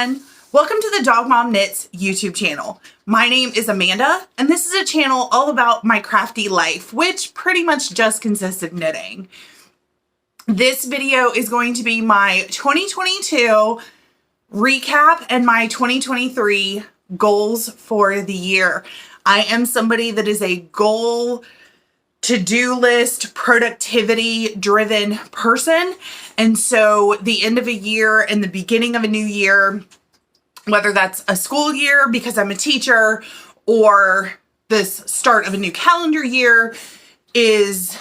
everyone. Welcome to the Dog Mom Knits YouTube channel. My name is Amanda, and this is a channel all about my crafty life, which pretty much just consists of knitting. This video is going to be my 2022 recap and my 2023 goals for the year. I am somebody that is a goal to-do list, productivity driven person. And so the end of a year and the beginning of a new year, whether that's a school year because I'm a teacher or this start of a new calendar year, is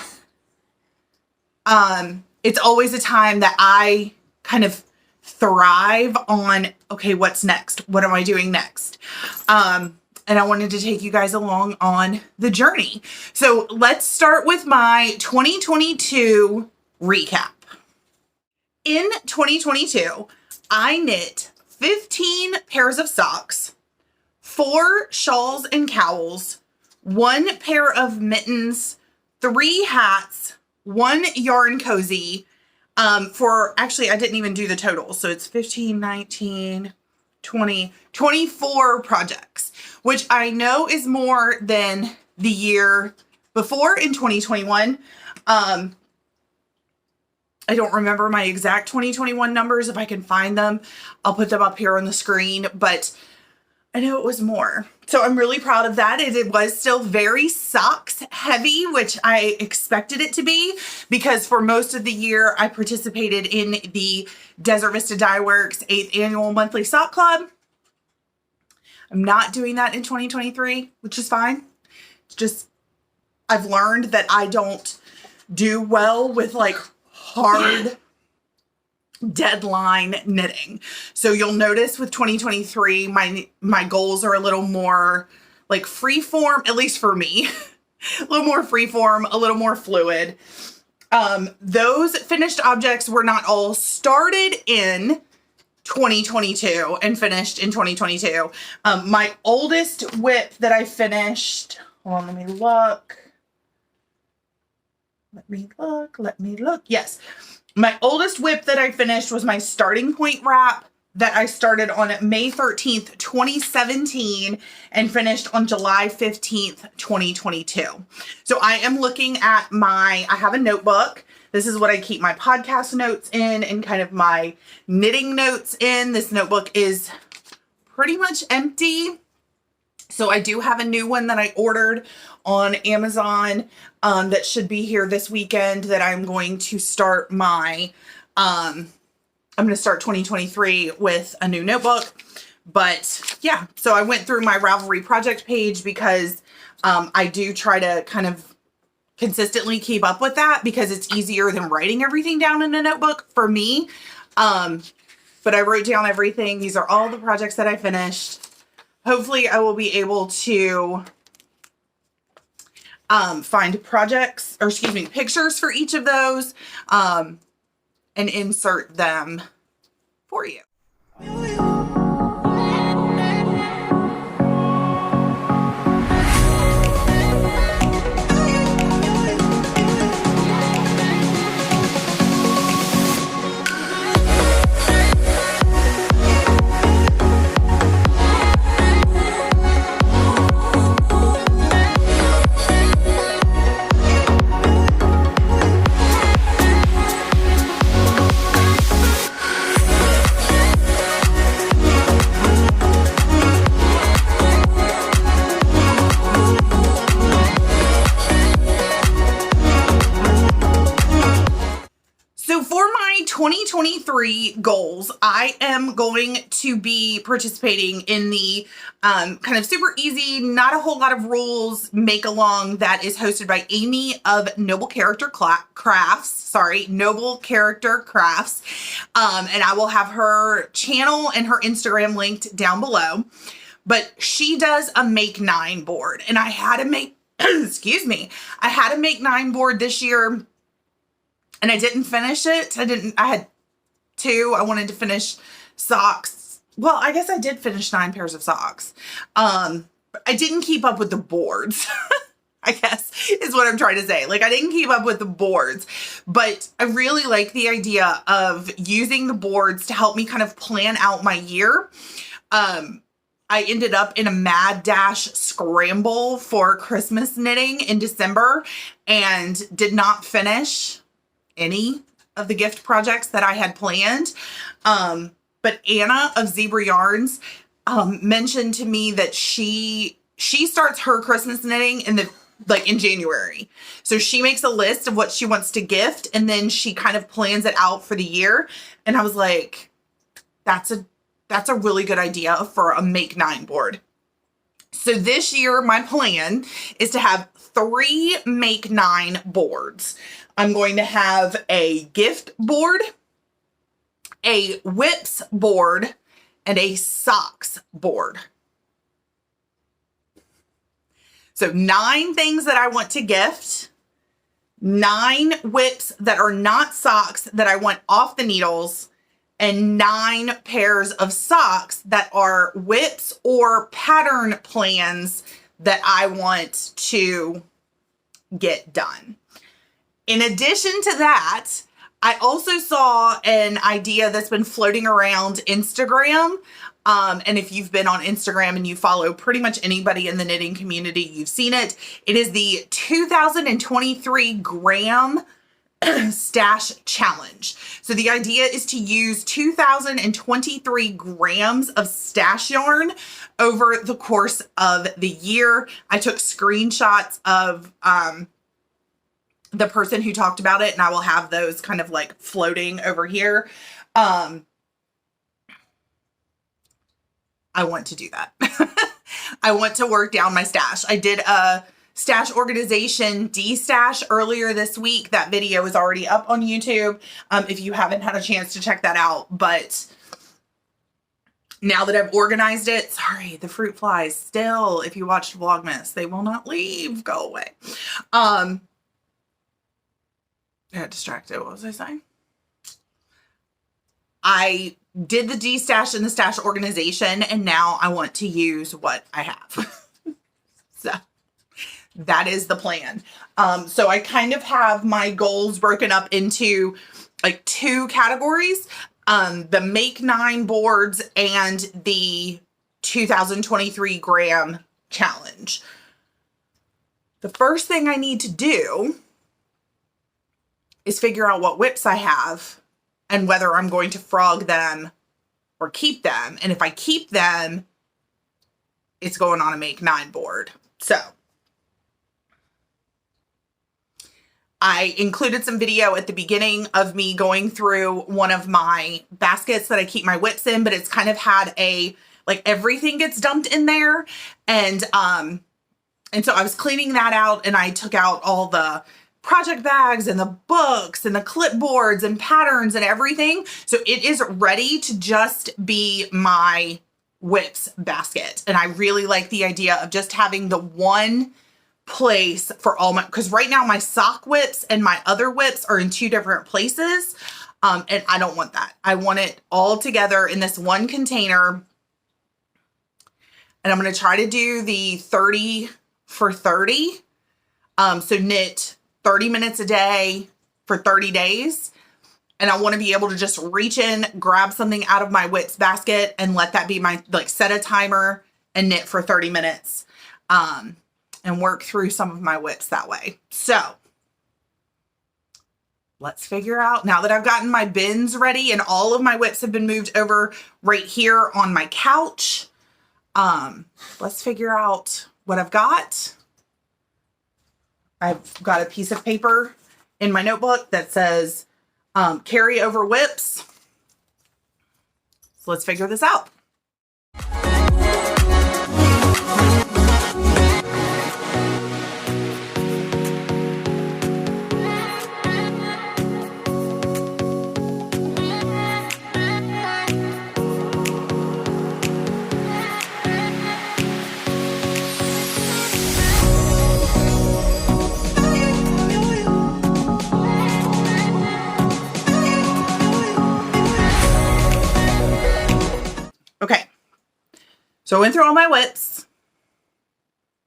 it's always a time that I kind of thrive on, okay, what's next? What am I doing next? And I wanted to take you guys along on the journey. So let's start with my 2022 recap. In 2022, I knit 15 pairs of socks, 4 shawls and cowls, 1 pair of mittens, 3 hats, 1 yarn cozy, actually I didn't even do the total. So it's 15, 19, 20, 24 projects, which I know is more than the year before in 2021. I don't remember my exact 2021 numbers. If I can find them, I'll put them up here on the screen, but I know it was more. So I'm really proud of that. It was still very socks heavy, which I expected it to be, because for most of the year I participated in the Desert Vista Dye Works 8th annual monthly sock club. I'm not doing that in 2023, which is fine. It's just, I've learned that I don't do well with like hard deadline knitting. So you'll notice with 2023, my goals are a little more like free form, at least for me, a little more free form, a little more fluid. Those finished objects were not all started in 2022 and finished in 2022. My oldest whip that I finished, hold on, let me look. Let me look. Yes. My oldest whip that I finished was my starting point wrap that I started on May 13th, 2017 and finished on July 15th, 2022. So I am looking at I have a notebook. This is what I keep my podcast notes in and kind of my knitting notes in. This notebook is pretty much empty. So I do have a new one that I ordered on Amazon that should be here this weekend that I'm going to start I'm going to start 2023 with a new notebook. But yeah, so I went through my Ravelry Project page because I do try to kind of consistently keep up with that because it's easier than writing everything down in a notebook for me. But I wrote down everything. These are all the projects that I finished. Hopefully I will be able to find pictures for each of those and insert them for you. So for my 2023 goals, I am going to be participating in the kind of super easy, not a whole lot of rules make along that is hosted by Amy of Noble Character Crafts. Noble Character Crafts. And I will have her channel and her Instagram linked down below. But she does a Make 9 board, and I had to make, excuse me, I had to make 9 board this year. And I didn't finish it. I had 2. I wanted to finish socks. Well, I guess I did finish 9 pairs of socks. I didn't keep up with the boards. I guess is what I'm trying to say. Like I didn't keep up with the boards, but I really like the idea of using the boards to help me kind of plan out my year. I ended up in a mad dash scramble for Christmas knitting in December and did not finish any of the gift projects that I had planned. But Anna of Zebra Yarns mentioned to me that she starts her Christmas knitting in January. So she makes a list of what she wants to gift and then she kind of plans it out for the year. And I was like, that's a really good idea for a Make 9 board. So this year, my plan is to have 3 Make 9 boards. I'm going to have a gift board, a whips board, and a socks board. So 9 things that I want to gift, 9 whips that are not socks that I want off the needles, and 9 pairs of socks that are whips or pattern plans that I want to get done. In addition to that, I also saw an idea that's been floating around Instagram. And if you've been on Instagram and you follow pretty much anybody in the knitting community, you've seen it. It is the 2023 gram stash challenge. So the idea is to use 2023 grams of stash yarn over the course of the year. I took screenshots of the person who talked about it, and I will have those kind of like floating over here. I want to do that. I want to work down my stash. I did a stash organization de-stash earlier this week. That video is already up on YouTube if you haven't had a chance to check that out. But now that I've organized it, sorry, the fruit flies still, if you watched Vlogmas, they will not leave. Go away. I got distracted. What was I saying? I did the de-stash and the stash organization, and now I want to use what I have. So that is the plan. So I kind of have my goals broken up into like 2 categories, the Make 9 boards and the 2023 gram challenge. The first thing I need to do is figure out what whips I have and whether I'm going to frog them or keep them. And if I keep them, it's going on a Make 9 board. So I included some video at the beginning of me going through one of my baskets that I keep my whips in, but it's kind of had like everything gets dumped in there. And so I was cleaning that out, and I took out all the project bags and the books and the clipboards and patterns and everything. So it is ready to just be my whips basket. And I really like the idea of just having the one place for all my, because right now my sock whips and my other whips are in 2 different places. And I don't want that. I want it all together in this one container. And I'm going to try to do the 30 for 30. So knit 30 minutes a day for 30 days. And I want to be able to just reach in, grab something out of my whips basket and let that be my, like, set a timer and knit for 30 minutes. And work through some of my whips that way. So let's figure out, now that I've gotten my bins ready and all of my whips have been moved over right here on my couch, let's figure out what I've got. I've got a piece of paper in my notebook that says carry over whips. So let's figure this out. So I went through all my whips,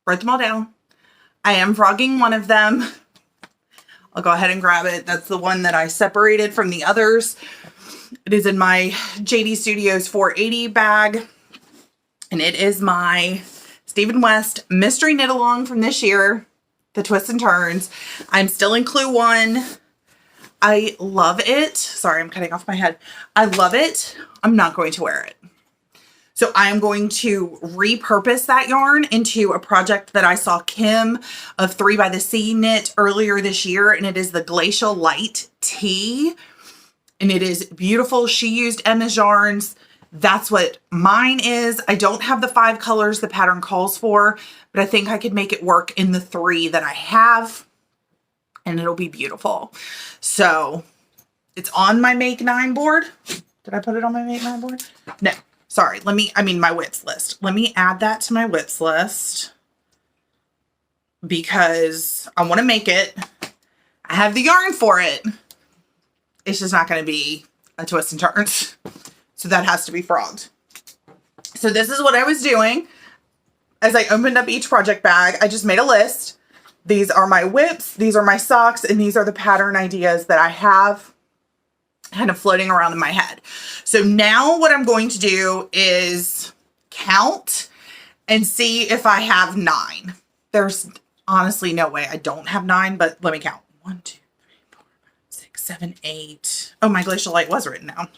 wrote them all down. I am frogging one of them. I'll go ahead and grab it. That's the one that I separated from the others. It is in my JD Studios 480 bag. And it is my Stephen West Mystery Knit Along from this year. The Twists and Turns. I'm still in Clue 1. I love it. Sorry, I'm cutting off my head. I love it. I'm not going to wear it. So I am going to repurpose that yarn into a project that I saw Kim of 3 by the Sea knit earlier this year. And it is the Glacial Light Tea. And it is beautiful. She used Emma's yarns. That's what mine is. I don't have the 5 colors the pattern calls for, but I think I could make it work in the 3 that I have. And it'll be beautiful. So it's on my Make 9 board. Did I put it on my Make 9 board? No, sorry. My whips list. Let me add that to my whips list because I want to make it. I have the yarn for it. It's just not going to be a Twist and Turns. So that has to be frogged. So this is what I was doing as I opened up each project bag. I just made a list. These are my whips, these are my socks, and these are the pattern ideas that I have kind of floating around in my head. So now what I'm going to do is count and see if I have 9. There's honestly no way I don't have 9, but let me count. 1, 2, 3, 4, 5, 6, 7, 8. Oh, my Glacial Light was written down.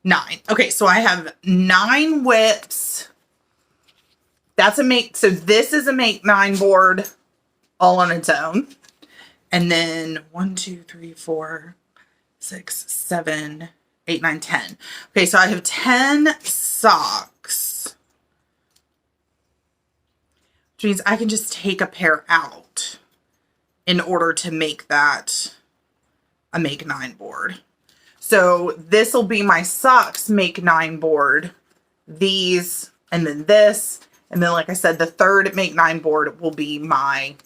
9. Okay, so I have 9 whips. That's a make, so this is a Make 9 board all on its own. And then 1, 2, 3, 4, 6, 7, 8, 9, 10. Okay, so I have 10 socks. Which means I can just take a pair out in order to make that a Make 9 board. So this will be my socks Make 9 board. These, and then this. And then, like I said, the third Make 9 board will be my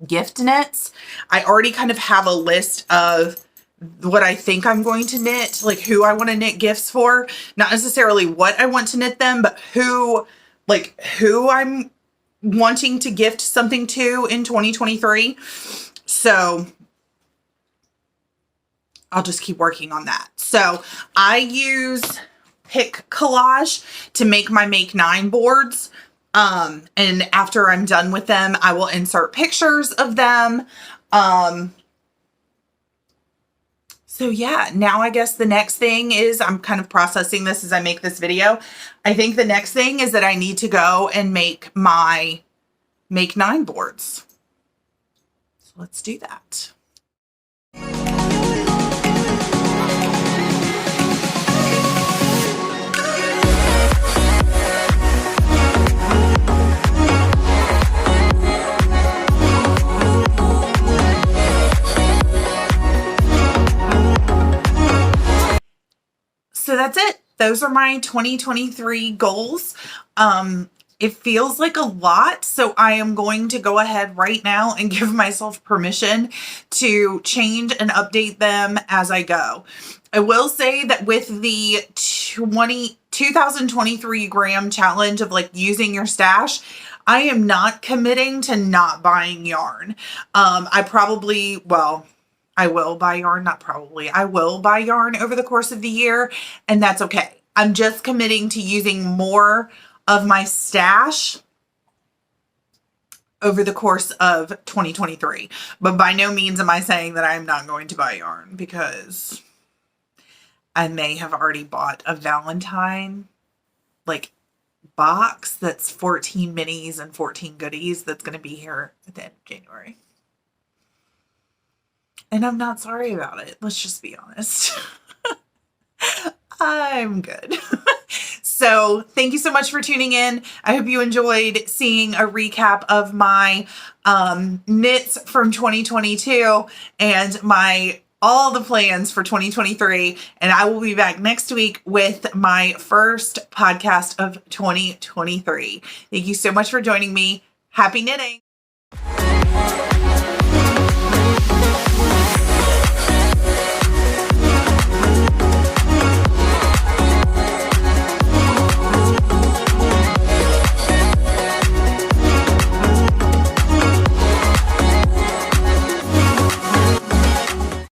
gift knits. I already kind of have a list of what I think I'm going to knit, like who I want to knit gifts for. Not necessarily what I want to knit them, but who I'm wanting to gift something to in 2023. So I'll just keep working on that. So I use Pick Collage to make my Make 9 boards. And after I'm done with them, I will insert pictures of them. So yeah, now I guess the next thing is I'm kind of processing this as I make this video. I think the next thing is that I need to go and make my Make 9 boards. So let's do that. So that's it. Those are my 2023 goals. It feels like a lot, so I am going to go ahead right now and give myself permission to change and update them as I go. I will say that with the 2023 gram challenge of like using your stash, I am not committing to not buying yarn. I will buy yarn, not probably. I will buy yarn over the course of the year, and that's okay. I'm just committing to using more of my stash over the course of 2023. But by no means am I saying that I'm not going to buy yarn, because I may have already bought a Valentine box that's 14 minis and 14 goodies that's going to be here at the end of January. And I'm not sorry about it. Let's just be honest. I'm good. So thank you so much for tuning in. I hope you enjoyed seeing a recap of my knits from 2022 and all the plans for 2023. And I will be back next week with my first podcast of 2023. Thank you so much for joining me. Happy knitting.